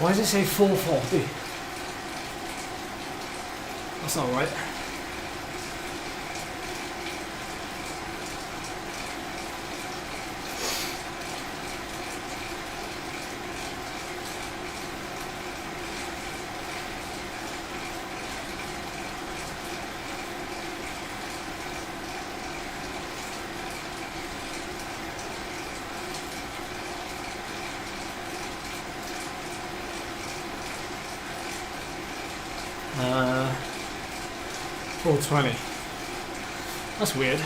Why does it say 440? That's not right. Uh, 420. That's weird.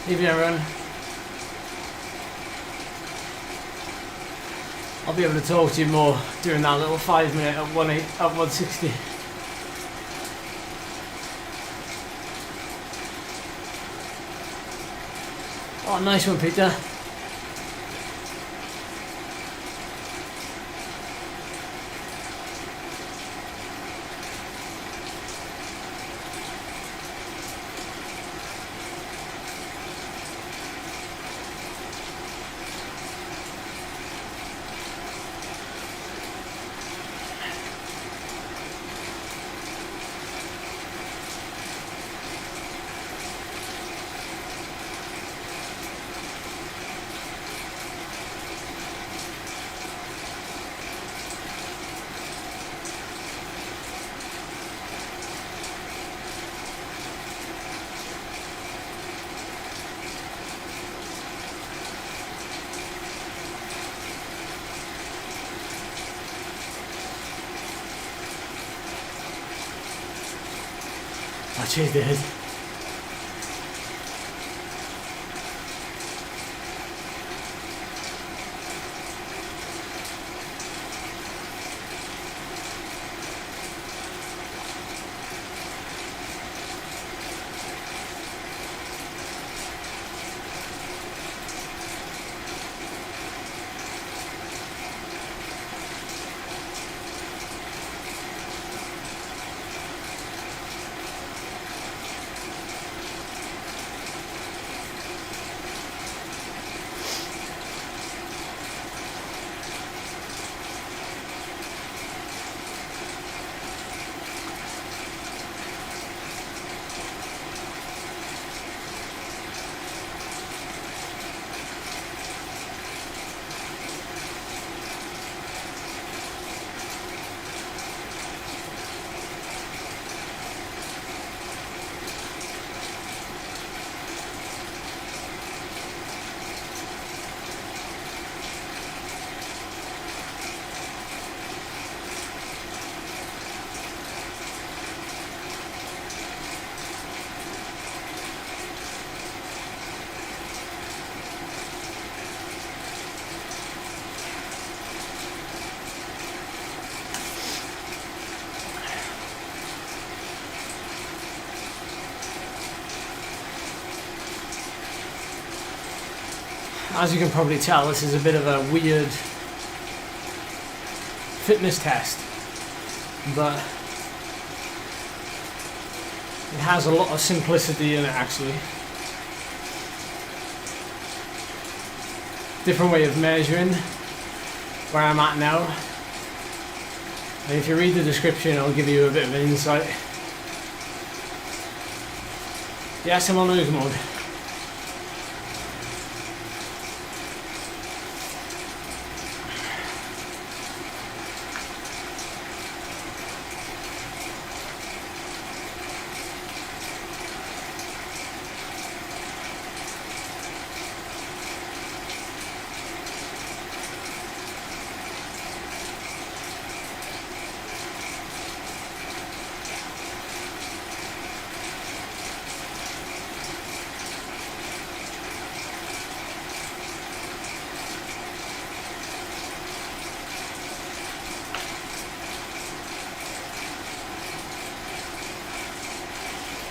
Evening everyone. I'll be able to talk to you more during that little 5 minute at 160. Oh, nice one, Peter. Cheers, dude. As you can probably tell, this is a bit of a weird fitness test, but it has a lot of simplicity in it actually. Different way of measuring where I'm at now. And if you read the description, it'll give you a bit of an insight. Yes, I'm on lose mode.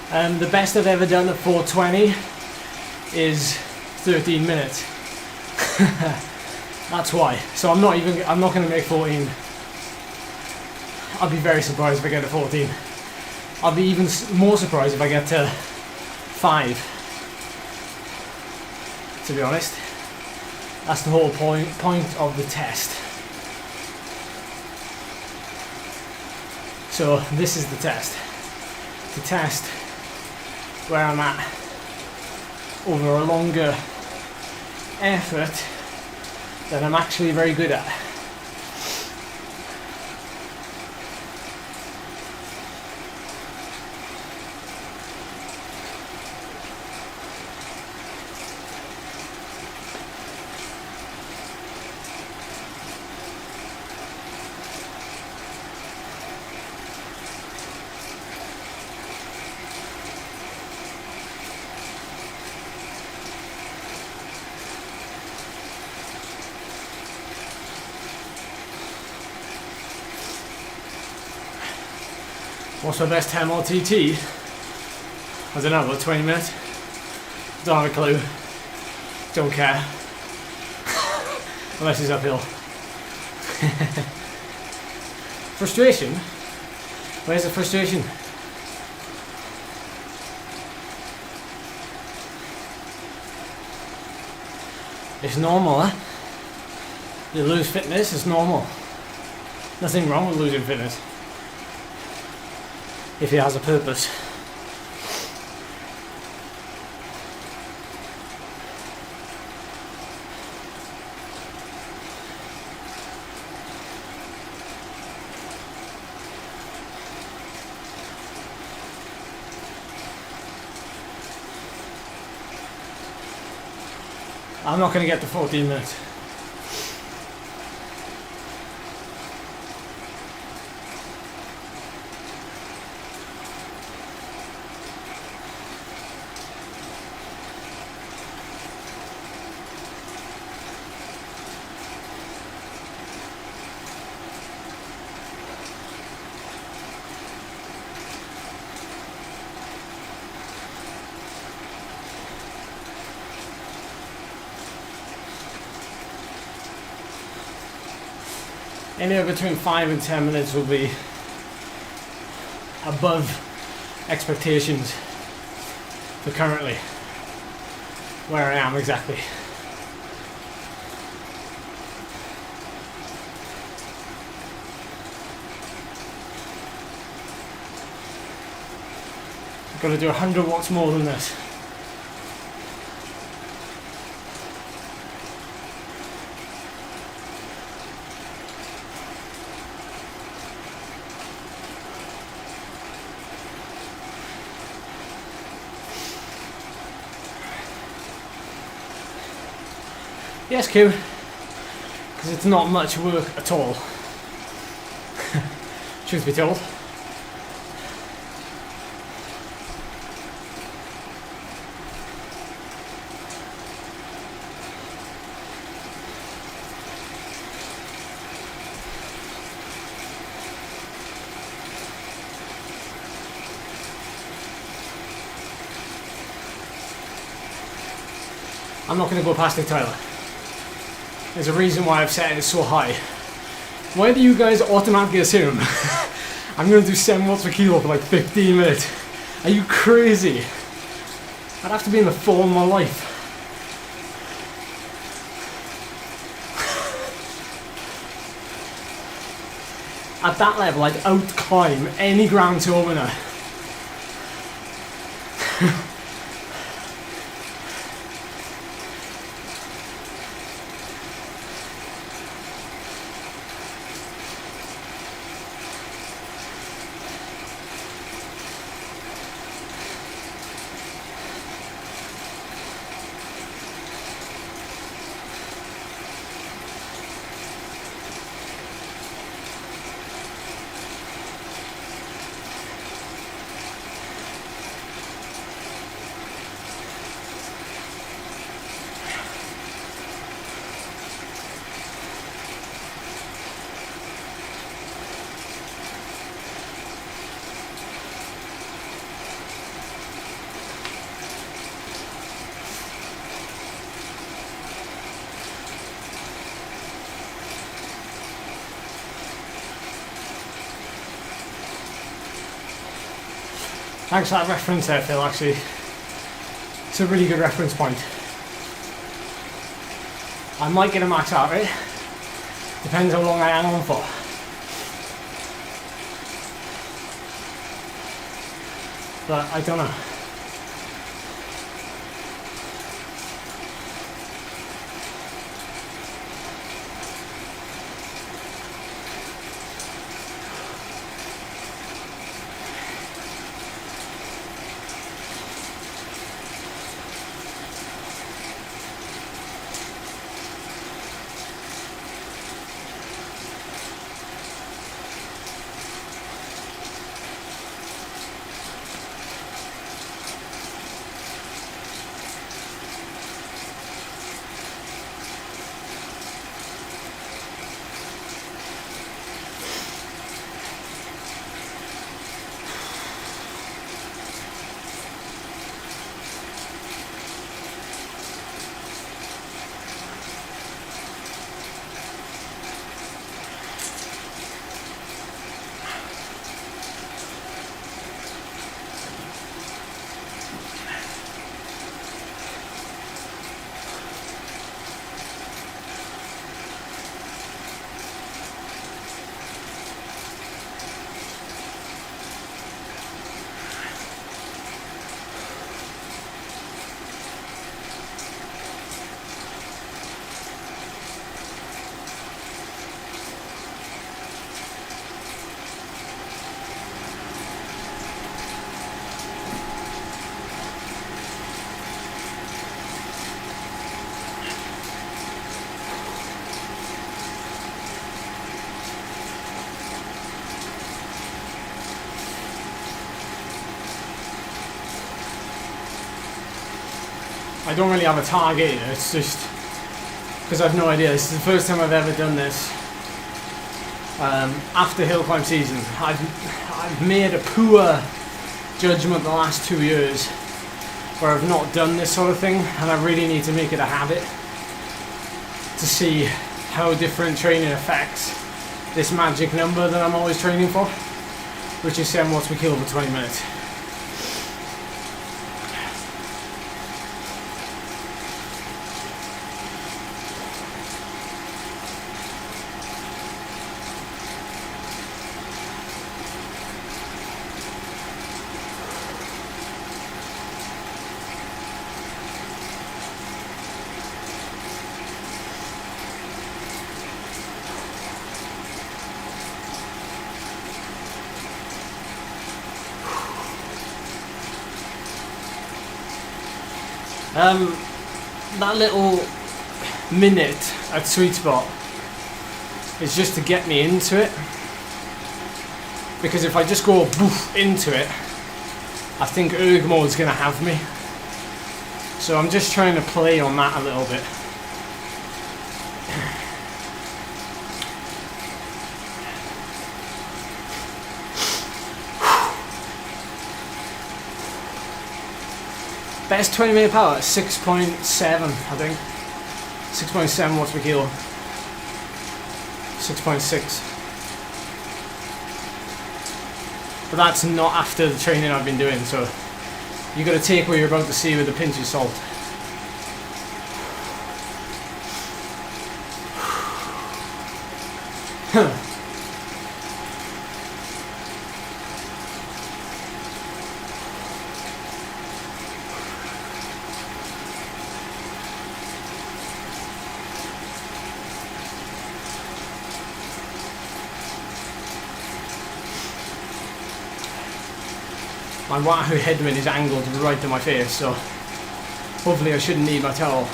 The best I've ever done at 420 is 13 minutes. That's why. So I'm not going to make 14. I'll be very surprised if I get to 14. I'll be even more surprised if I get to 5. To be honest. That's the whole point of the test. So this is the test. To test where I'm at over a longer effort that I'm actually very good at. What's my best time on TT? I don't know, about 20 minutes? Don't have a clue. Don't care. Unless it's uphill. Frustration? Where's the frustration? It's normal, huh? You lose fitness, it's normal. Nothing wrong with losing fitness. If it has a purpose. I'm not going to get to 14 minutes. Anywhere between 5 and 10 minutes will be above expectations for currently where I am exactly. I've got to do 100 watts more than this. Yes, Q, because it's not much work at all, truth be told. I'm not going to go past it, Tyler. There's a reason why I've set it so high. Why do you guys automatically assume I'm going to do 7 watts per kilo for like 15 minutes? Are you crazy? I'd have to be in the fall of my life. At that level, I'd out-climb any ground to opener. Thanks for that reference there, Phil, actually. It's a really good reference point. I might get a max heart rate. Depends how long I hang on for. But I don't know. I don't really have a target either, it's just because I've no idea. This is the first time I've ever done this. After hill climb season, I've made a poor judgment the last 2 years where I've not done this sort of thing, and I really need to make it a habit to see how different training affects this magic number that I'm always training for, which is 7 watts per kilo for 20 minutes. That little minute at sweet spot is just to get me into it, because if I just go boof into it, I think erg mode's gonna have me. So I'm just trying to play on that a little bit. Best 20 minute power, 6.7 I think. 6.7 watts per kilo. 6.6. But that's not after the training I've been doing, so you got to take what you're about to see with a pinch of salt. My Wahoo headwind is angled right to my face, so hopefully I shouldn't need my towel.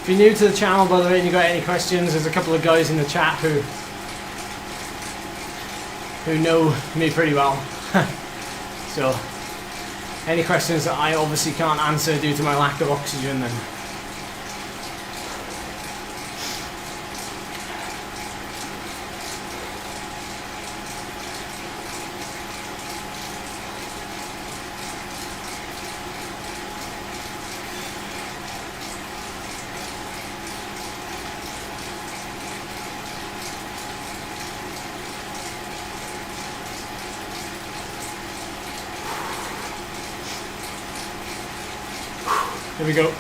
If you're new to the channel, by the way, and you got any questions, there's a couple of guys in the chat who know me pretty well. So any questions that I obviously can't answer due to my lack of oxygen, then Here we go.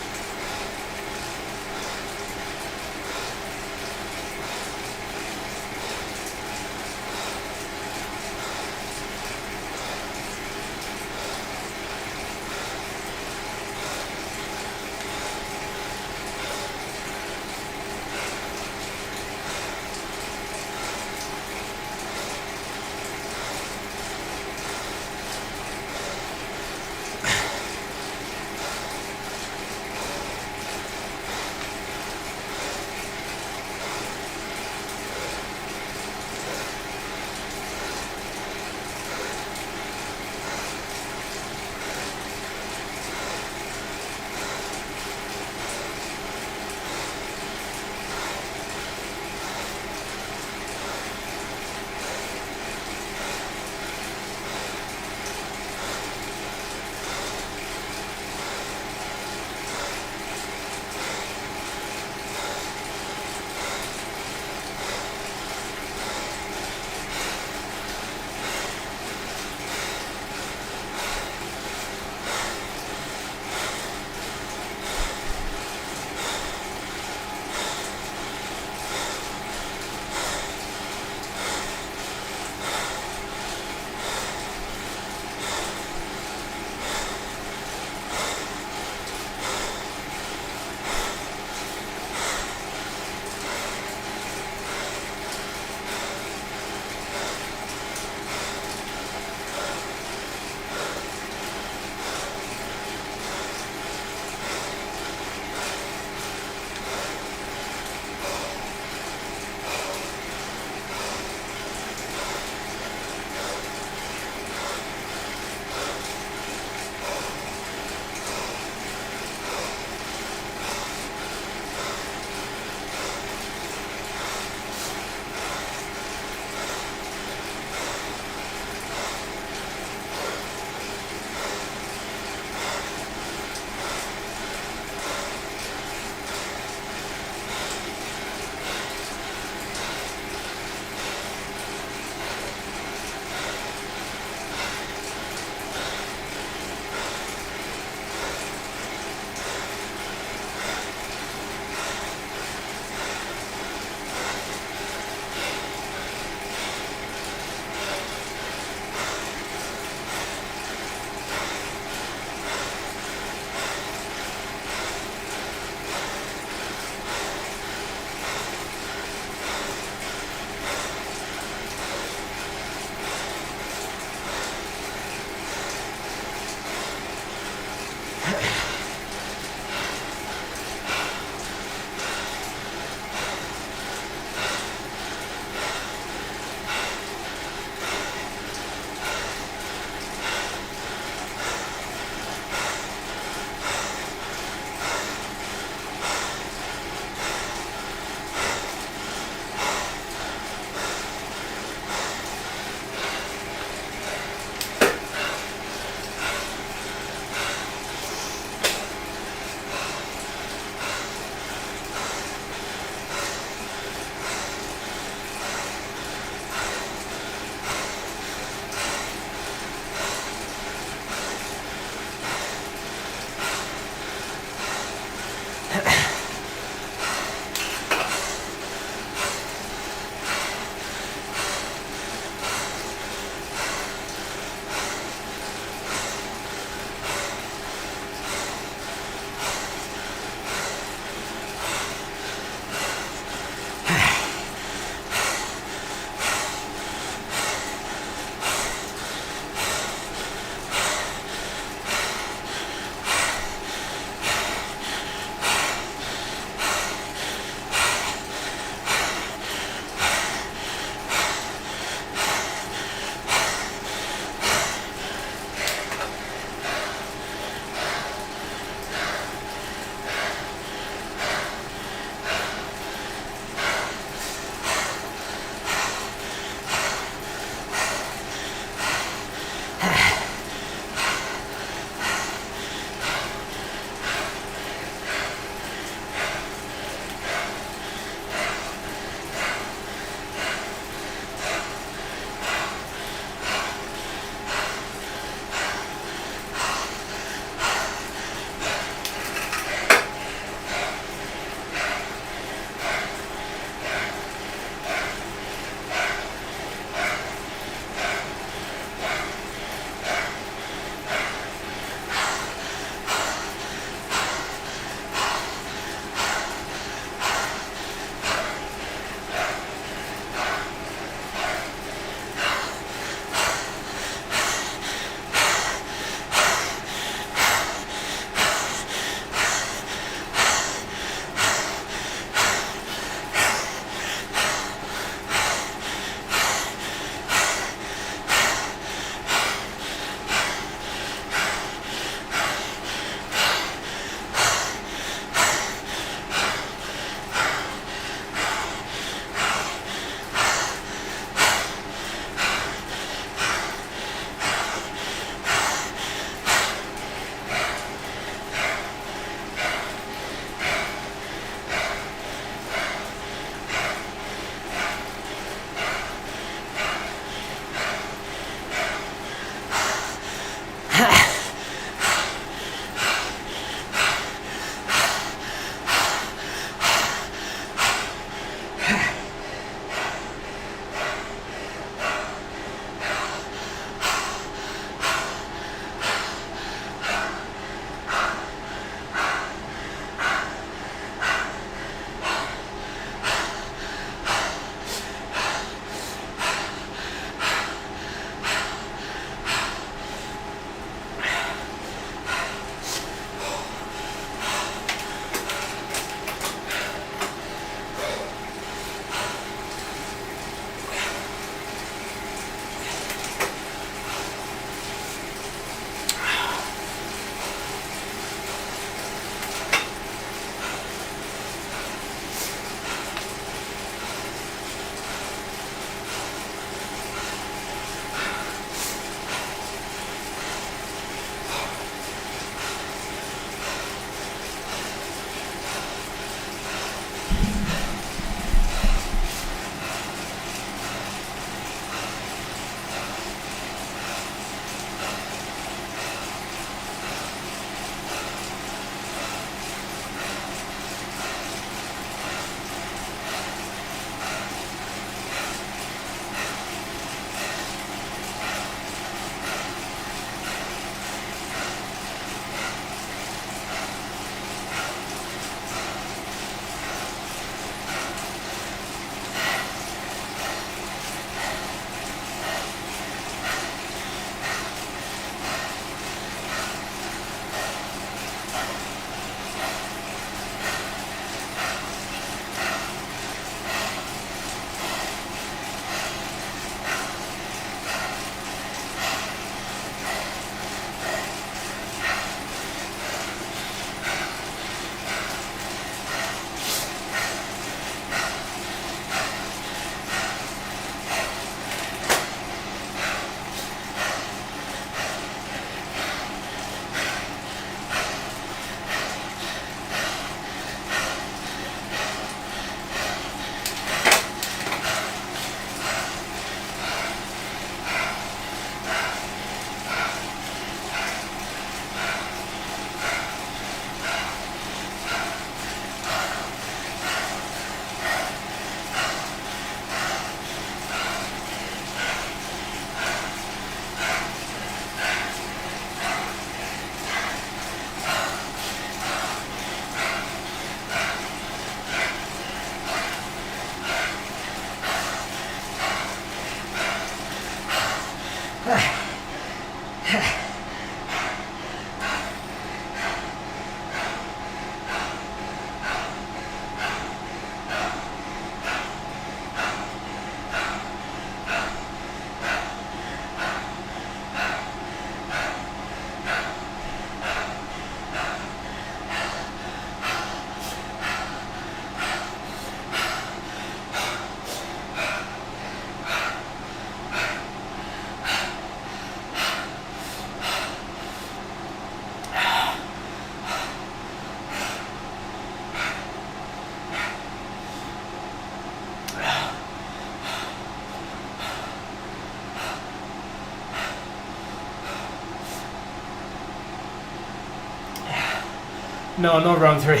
No, not round 3.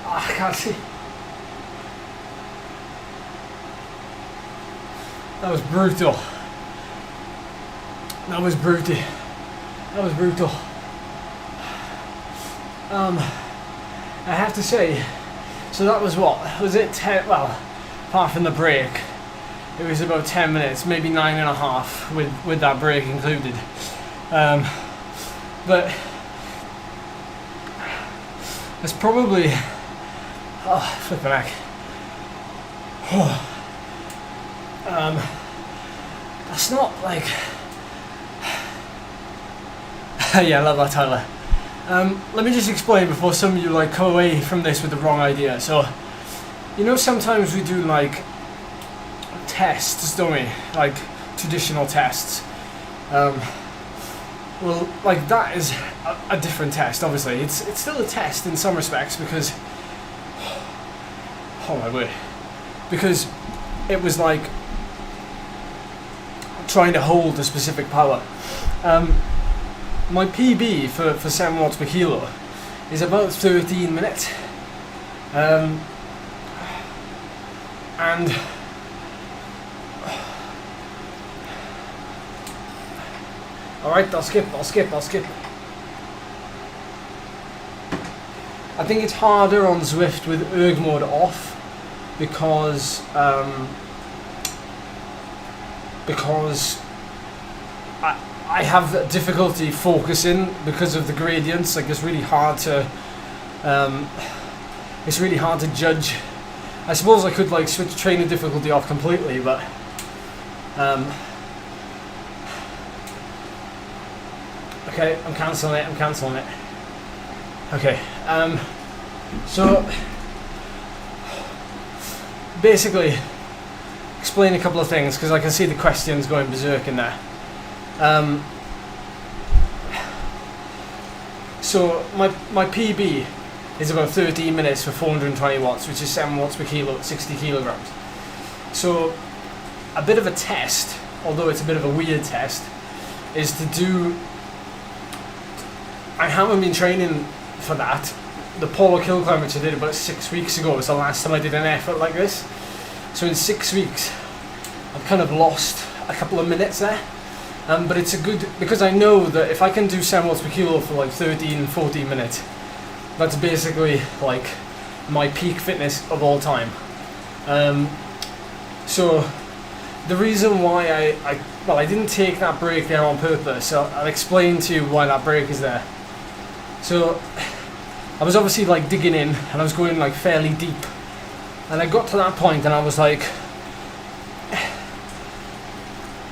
I can't see. That was brutal. That was brutal. That was brutal. I have to say, so that was what? Was it 10? Well, apart from the break, it was about 10 minutes, maybe 9.5 with that break included. But it's probably, oh, flipping heck. That's not like, yeah, I love that, Tyler. Let me just explain before some of you like come away from this with the wrong idea. So, you know, sometimes we do like tests, don't we? Like traditional tests. Well, like that is a different test. Obviously, it's still a test in some respects because, oh my word, because it was like trying to hold a specific power. My PB for 7 watts per kilo is about 13 minutes. And alright, I'll skip. I think it's harder on Zwift with erg mode off because I have difficulty focusing because of the gradients. Like it's really hard to judge. I suppose I could like switch trainer difficulty off completely, but okay, I'm cancelling it. Okay, so basically explain a couple of things because I can see the questions going berserk in there. So my PB is about 13 minutes for 420 watts, which is 7 watts per kilo at 60 kilograms. So a bit of a test, although it's a bit of a weird test, is to do, I haven't been training for that. The polar kill climb which I did about 6 weeks ago was the last time I did an effort like this. So in 6 weeks I've kind of lost a couple of minutes there. But it's a good, because I know that if I can do 7 watts per kilo for like 13-14 minutes, that's basically like my peak fitness of all time. So the reason why I didn't take that break there on purpose, so I'll explain to you why that break is there. So I was obviously like digging in and I was going like fairly deep, and I got to that point and I was like,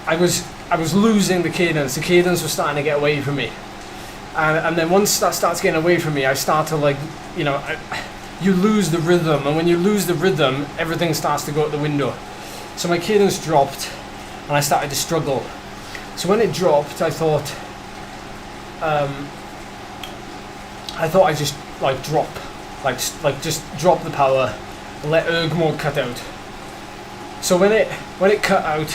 I was losing the cadence was starting to get away from me, and then once that starts getting away from me, I start to like, you know, you lose the rhythm, and when you lose the rhythm, everything starts to go out the window. So my cadence dropped and I started to struggle. So when it dropped, I thought I'd just like drop, like just drop the power, let erg mode cut out. So when it cut out,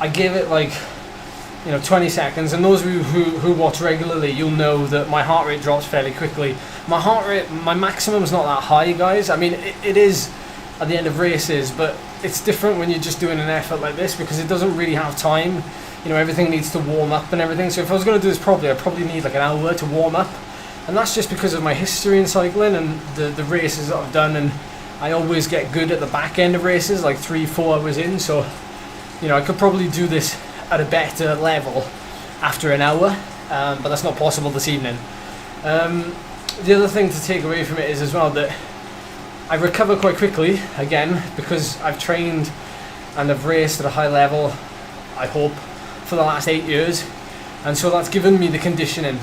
I gave it like, you know, 20 seconds, and those of you who watch regularly, you'll know that my heart rate drops fairly quickly. My heart rate, my maximum is not that high, guys. I mean, it is at the end of races, but it's different when you're just doing an effort like this because it doesn't really have time. You know, everything needs to warm up and everything. So if I was going to do this properly, I'd probably need like an hour to warm up. And that's just because of my history in cycling and the races that I've done, and I always get good at the back end of races, like 3-4 hours in, so you know, I could probably do this at a better level after an hour, but that's not possible this evening. The other thing to take away from it is as well that I recover quite quickly, again, because I've trained and I've raced at a high level, I hope, for the last 8 years, and so that's given me the conditioning,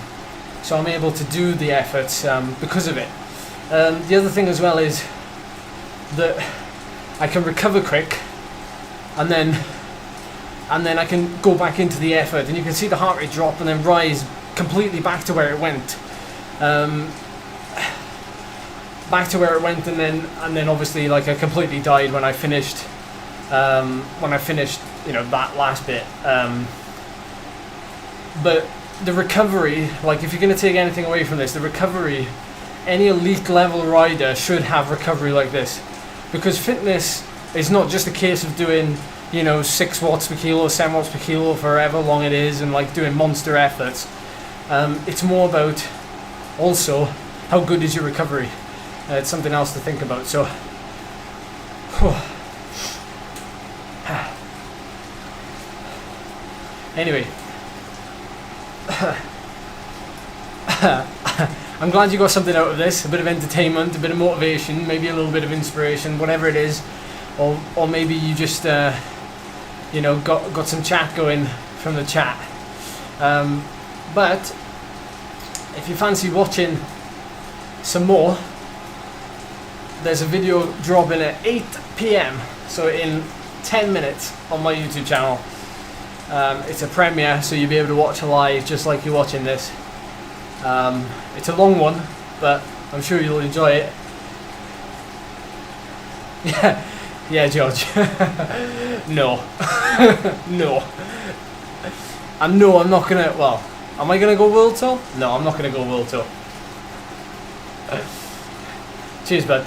so I'm able to do the efforts because of it. The other thing as well is that I can recover quick, and then I can go back into the effort, and you can see the heart rate drop and then rise completely back to where it went, and then obviously like I completely died when I finished you know, that last bit, But the recovery, like if you're going to take anything away from this, the recovery, any elite level rider should have recovery like this. Because fitness is not just a case of doing, you know, 6 watts per kilo, 7 watts per kilo for however long it is, and like doing monster efforts. It's more about also how good is your recovery. It's something else to think about. So, anyway. I'm glad you got something out of this, a bit of entertainment, a bit of motivation, maybe a little bit of inspiration, whatever it is, or maybe you just you know, got some chat going from the chat. But if you fancy watching some more, there's a video dropping at 8 PM, so in 10 minutes on my YouTube channel. It's a premiere, so you'll be able to watch live just like you're watching this. It's a long one, but I'm sure you'll enjoy it. Yeah, George. No. No. And no, I'm not gonna, well, am I gonna go world tour? No, I'm not gonna go world tour. Cheers, bud.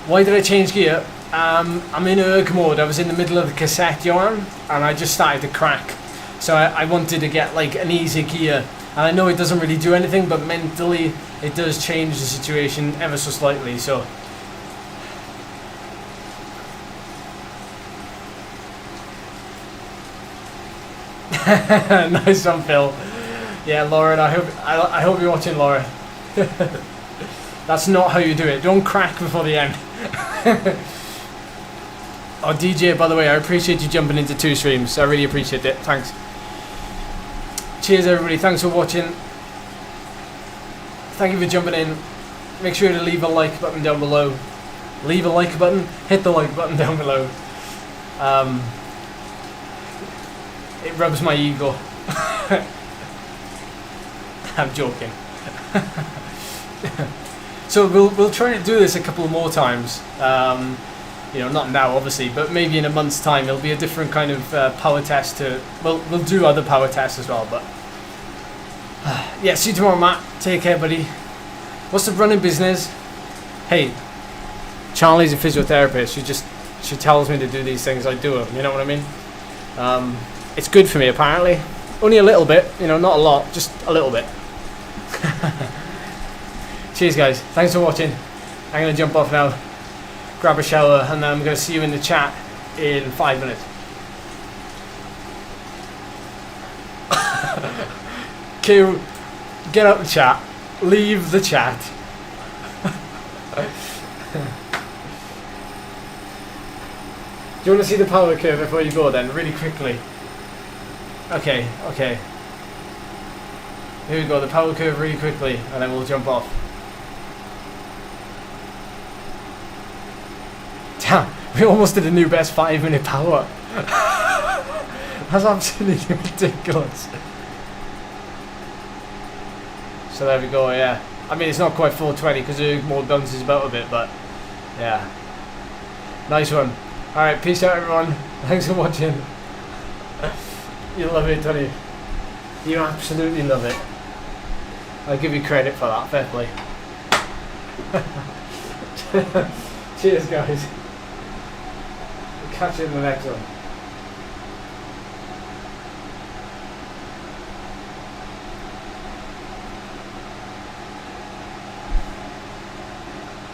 Why did I change gear? I'm in erg mode. I was in the middle of the cassette, Johan, and I just started to crack. So I wanted to get like an easy gear. And I know it doesn't really do anything, but mentally it does change the situation ever so slightly. So nice one, Phil. Yeah, Lauren, I hope you're watching, Laura. That's not how you do it. Don't crack before the end. Oh, DJ, by the way, I appreciate you jumping into 2 streams. I really appreciate it. Thanks. Cheers, everybody. Thanks for watching. Thank you for jumping in. Make sure to leave a like button down below. Leave a like button. Hit the like button down below. It rubs my ego. I'm joking. So we'll try to do this a couple more times. You know, not now obviously, but maybe in a month's time it'll be a different kind of power test. We'll do other power tests as well. But yeah, see you tomorrow, Matt. Take care, buddy. What's the running business? Hey, Charlie's a physiotherapist. She tells me to do these things. I do them. You know what I mean? It's good for me apparently. Only a little bit. You know, not a lot. Just a little bit. Cheers, guys. Thanks for watching. I'm going to jump off now, grab a shower, and then I'm going to see you in the chat in 5 minutes. Q, get out the chat. Leave the chat. Do you want to see the power curve before you go then, really quickly? Okay. Here we go, the power curve really quickly, and then we'll jump off. Damn, we almost did a new best 5-minute power. That's absolutely ridiculous. So there we go, yeah. I mean, it's not quite 420 because the mode bounces about a bit, but yeah. Nice one. Alright, peace out, everyone. Thanks for watching. You love it, don't you? You absolutely love it. I'll give you credit for that, fair play. Cheers, guys. We'll catch you in the next one.